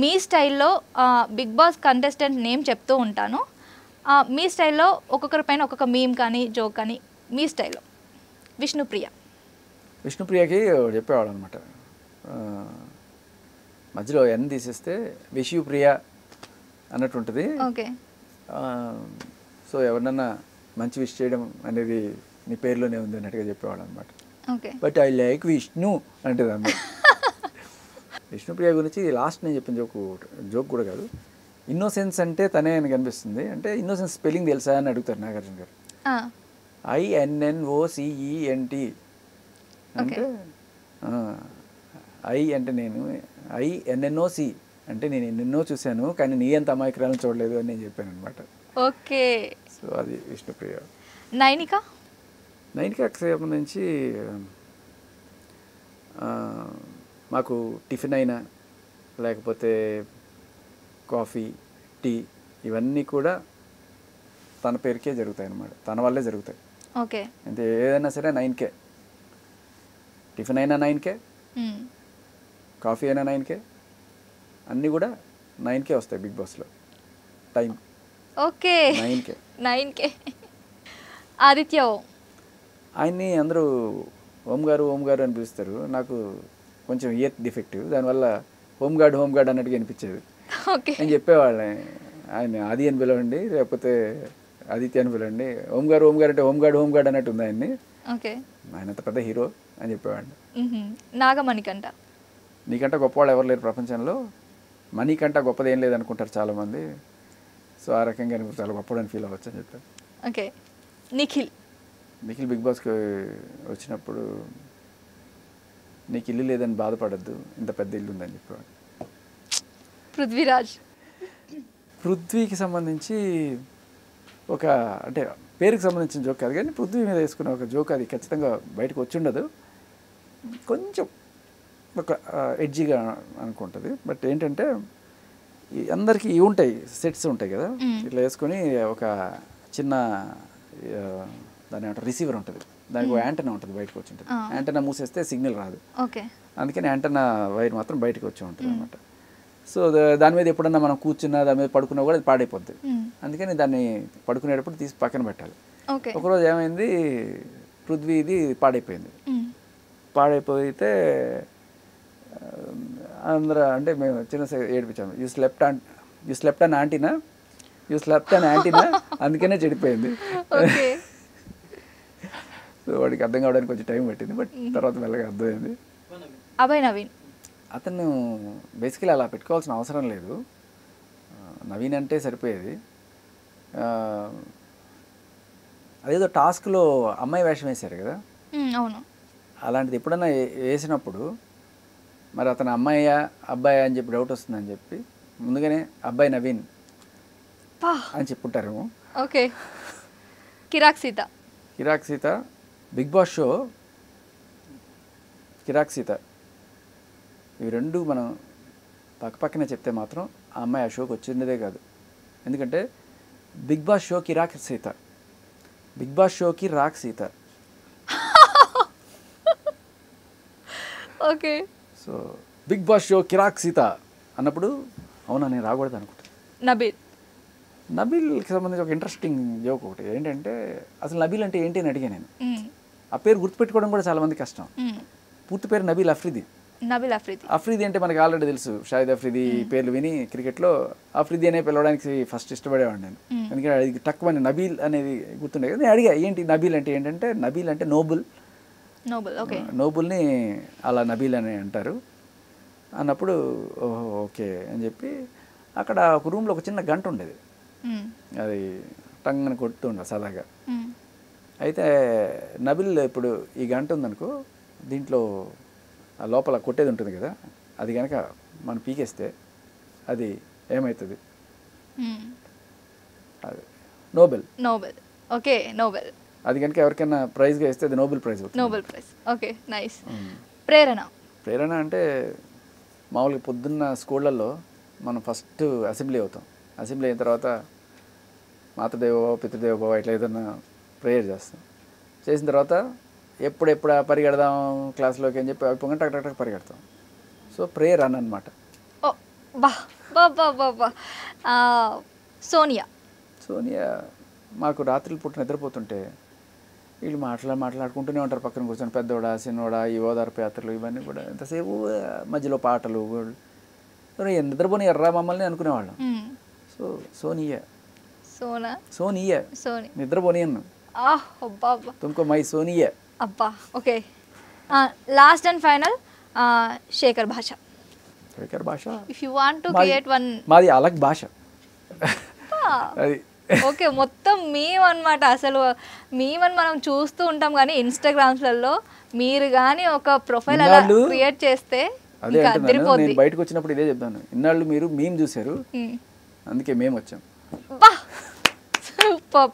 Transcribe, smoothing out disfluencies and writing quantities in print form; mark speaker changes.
Speaker 1: మీ స్టైల్లో big boss contestant name చెప్తూ ఉంటాను. మీ స్టైల్లో ఒక్కొక్కరి పైన ఒక్కొక్క మీమ్ కానీ జోక్ కానీ మీ స్టైల్లో. విష్ణుప్రియ.
Speaker 2: విష్ణుప్రియకి చెప్పేవాడు అనమాట, మధ్యలో ఎన్ తీసేస్తే విష్ణుప్రియ అన్నట్టు ఉంటుంది.
Speaker 1: ఓకే.
Speaker 2: సో ఎవరినన్నా మంచి విష్ చేయడం అనేది నీ పేరులోనే ఉంది అన్నట్టుగా చెప్పేవాడు అనమాట.
Speaker 1: Okay.
Speaker 2: But I like Vishnu అంటుంది అన్నమాట. విష్ణుప్రియ గురించి లాస్ట్ నేను చెప్పిన జోక్ కూడా కాదు, ఇన్నోసెన్స్ అంటే తనే అని కనిపిస్తుంది. అంటే ఇన్నోసెన్స్ స్పెల్లింగ్ తెలుసా అని అడుగుతారు నాగార్జున గారు. INNOCENT అంటే ఐ అంటే నేను, INNOC అంటే నేను ఎన్నెన్నో చూశాను కానీ నీ అంత అమాయకురాలను చూడలేదు అని నేను చెప్పాను అనమాట.
Speaker 1: ఓకే.
Speaker 2: సో అది విష్ణుప్రియ.
Speaker 1: నైనిక.
Speaker 2: నైనికకి సంబంధించి మాకు టిఫిన్ అయినా లేకపోతే కాఫీ టీ ఇవన్నీ కూడా తన పేరుకే జరుగుతాయి అన్నమాట, తన వల్లే జరుగుతాయి.
Speaker 1: ఓకే.
Speaker 2: అంటే ఏదైనా సరే 9K, టిఫిన్ అయినా 9K, కాఫీ అయినా 9K, అన్నీ కూడా 9K వస్తాయి బిగ్ బాస్లో టైం.
Speaker 1: ఓకే. 9K. ఆదిత్య.
Speaker 2: ఆయన్ని అందరూ ఓం గారు అని పిలుస్తారు. నాకు కొంచెం ఇయర్ డిఫెక్టివ్, దానివల్ల హోమ్ గార్డ్ అన్నట్టుగా అనిపించేది. నేను చెప్పేవాళ్ళని, ఆయన ఆది అని పిలవండి లేకపోతే ఆదిత్య అని పిలవండి, ఓం గారు అంటే హోమ్ గార్డ్ అన్నట్టు ఉంది ఆయన్ని. ఆయన అంత పెద్ద హీరో అని చెప్పేవాడిని.
Speaker 1: నాగమణికంట.
Speaker 2: నీకంటే గొప్పవాళ్ళు ఎవరు లేరు ప్రపంచంలో, మనీకంట గొప్పది ఏం లేదనుకుంటారు చాలామంది. సో ఆ రకంగా నువ్వు చాలా గొప్పవాడని ఫీల్ అవ్వచ్చు అని చెప్పాను.
Speaker 1: ఓకే. నిఖిల్
Speaker 2: బిగ్ బాస్కి వచ్చినప్పుడు నీకు ఇల్లు లేదని బాధపడద్దు, ఇంత పెద్ద ఇల్లు ఉందని చెప్పేవాడు. పృథ్వీకి సంబంధించి ఒక అంటే పేరుకి సంబంధించిన జోక్ కాదు కానీ పృథ్వీ మీద వేసుకున్న ఒక జోక్, అది ఖచ్చితంగా బయటకు వచ్చి ఉండదు, కొంచెం ఒక ఎడ్జిగా అనుకుంటుంది. బట్ ఏంటంటే అందరికీ ఇవి ఉంటాయి, సెట్స్ ఉంటాయి కదా, ఇట్లా వేసుకొని ఒక చిన్న దాని ఏమంటారు రిసీవర్ ఉంటుంది, దానికి ఒక యాంటెనా ఉంటుంది బయటకు వచ్చి ఉంటుంది. యాంటెనా మూసేస్తే సిగ్నల్ రాదు, అందుకని యాంటెనా వైర్ మాత్రం బయటకు వచ్చి ఉంటుంది అనమాట. సో దాని మీద ఎప్పుడన్నా మనం కూర్చున్నా దాని మీద పడుకున్నా కూడా అది పాడైపోద్ది, అందుకని దాన్ని పడుకునేటప్పుడు తీసి పక్కన పెట్టాలి. ఒకరోజు ఏమైంది, పృథ్వీది పాడైపోతే అందరూ అంటే మేము చిన్న ఏడిపించాము, యూ స్లెప్ట్ అన్ యాంటీనా అందుకనే చెడిపోయింది. సో వాడికి అర్థం కావడానికి కొంచెం టైం పట్టింది, బట్ తర్వాత మెల్లగా అర్థమైంది.
Speaker 1: అభయ్ నవీన్.
Speaker 2: అతను బేసికలీ అలా పెట్టుకోవాల్సిన అవసరం లేదు, నవీన్ అంటే సరిపోయేది. అదేదో టాస్క్లో అమ్మాయి వేషం వేశారు కదా,
Speaker 1: అవును,
Speaker 2: అలాంటిది ఎప్పుడన్నా వేసినప్పుడు మరి అతను అమ్మాయా అబ్బాయా అని చెప్పి డౌట్ వస్తుందని చెప్పి ముందుగానే అబ్బాయి నవీన్ అని చెప్పుంటారేమో.
Speaker 1: ఓకే. కిరాక్ Seetha Bigg Boss show Kirrak Sita ఇవి రెండు మనం పక్కనే చెప్తే మాత్రం ఆ అమ్మాయి ఆ షోకి వచ్చిందే కాదు. ఎందుకంటే big Boss show Kirrak Seetha, Bigg Boss షోకి రాక్ Seetha. Okay.
Speaker 2: So Bigg Boss show Kirrak Seetha అన్నప్పుడు అవునా నేను రాకూడదు అనుకుంటాను. నబీల్కి సంబంధించి ఒక ఇంట్రెస్టింగ్ జోక్ ఒకటి ఏంటంటే, అసలు నబీల్ అంటే ఏంటి అని అడిగా నేను. ఆ పేరు గుర్తుపెట్టుకోవడం కూడా చాలా మంది కష్టం. పూర్తి పేరు నబీల్ అఫ్రిది. అఫ్రిది అంటే మనకి ఆల్రెడీ తెలుసు, షాహిద్ అఫ్రిది పేర్లు విని క్రికెట్లో అఫ్రిది అనే పిలవడానికి ఫస్ట్ ఇష్టపడేవాడు నేను. అందుకని అది తక్కువ నబీల్ అనేది గుర్తుండే కదా. నేను అడిగా ఏంటి నబీల్ అంటే ఏంటంటే, నబీల్ అంటే నోబుల్ని అలా నబీల్ అని అంటారు అన్నప్పుడు ఓహో ఓకే అని చెప్పి అక్కడ ఒక రూమ్లో ఒక చిన్న గంట ఉండేది, అది టంగని కొడుతూ ఉండే సదాగా. అయితే నబిల్ ఇప్పుడు ఈ గంట ఉందనుకో, దీంట్లో లోపల కొట్టేది ఉంటుంది కదా, అది కనుక మనం పీకేస్తే అది ఏమవుతుంది, అది నోబెల్. అది కనుక ఎవరికైనా ప్రైజ్గా ఇస్తే అది నోబెల్ ప్రైజ్ అవుతుంది.
Speaker 1: Okay, nice.
Speaker 2: ప్రేరణ అంటే మామూలుగా పొద్దున్న స్కూళ్ళల్లో మనం ఫస్ట్ అసెంబ్లీ అవుతాం, అసెంబ్లీ అయిన తర్వాత మాతృదేవో పితృదేవో ఇట్లా ఏదైనా ప్రేయర్ చేస్తాం. చేసిన తర్వాత ఎప్పుడెప్పుడు పరిగెడదాం క్లాస్లోకి అని చెప్పి అయిపోగా టక్ టక్ టక్ పరిగెడతాం. సో ప్రేయర్ రన్ అనమాట.
Speaker 3: బా బా బా బా బా సోనియా.
Speaker 2: సోనియా మాకు రాత్రులు పూట నిద్రపోతుంటే వీళ్ళు మాట్లాడుకుంటూనే ఉంటారు పక్కన కూర్చొని, పెద్దోడా చిన్నోడా, ఈ ఓదార్పు యాత్రలు ఇవన్నీ కూడా ఎంతసేపు మధ్యలో పాటలు. నిద్రపోని ఎర్రా మమ్మల్ని అనుకునేవాళ్ళం. సో సోనియా
Speaker 3: సోనా
Speaker 2: సోనియా
Speaker 3: సోని
Speaker 2: నిద్రపోనియన్ను
Speaker 3: అబ్బా అబ్బా
Speaker 2: తుమ్కో మై సోనియా.
Speaker 3: అబ్బా okay. Last and final Shekhar Basha.
Speaker 2: Shekhar Basha
Speaker 3: if you want to create one.
Speaker 2: మాది అలగ్ భాష అది.
Speaker 3: ఓకే, మొత్తం మీమ్ అనమాట. అసలు మీమ్ అని మనం చూస్తూ ఉంటాం కానీ ఇన్స్టాగ్రామ్స్లలో మీరు కానీ ఒక ప్రొఫైల్ అలా క్రియేట్ చేస్తే
Speaker 2: అదే అంటున్నాను నేను. బయటకు వచ్చినప్పుడు ఇదే చెప్తాను, ఇన్నాళ్ళు మీరు మీమ్ చూసారు అందుకే మేము వచ్చాం.
Speaker 3: బా సూపర్.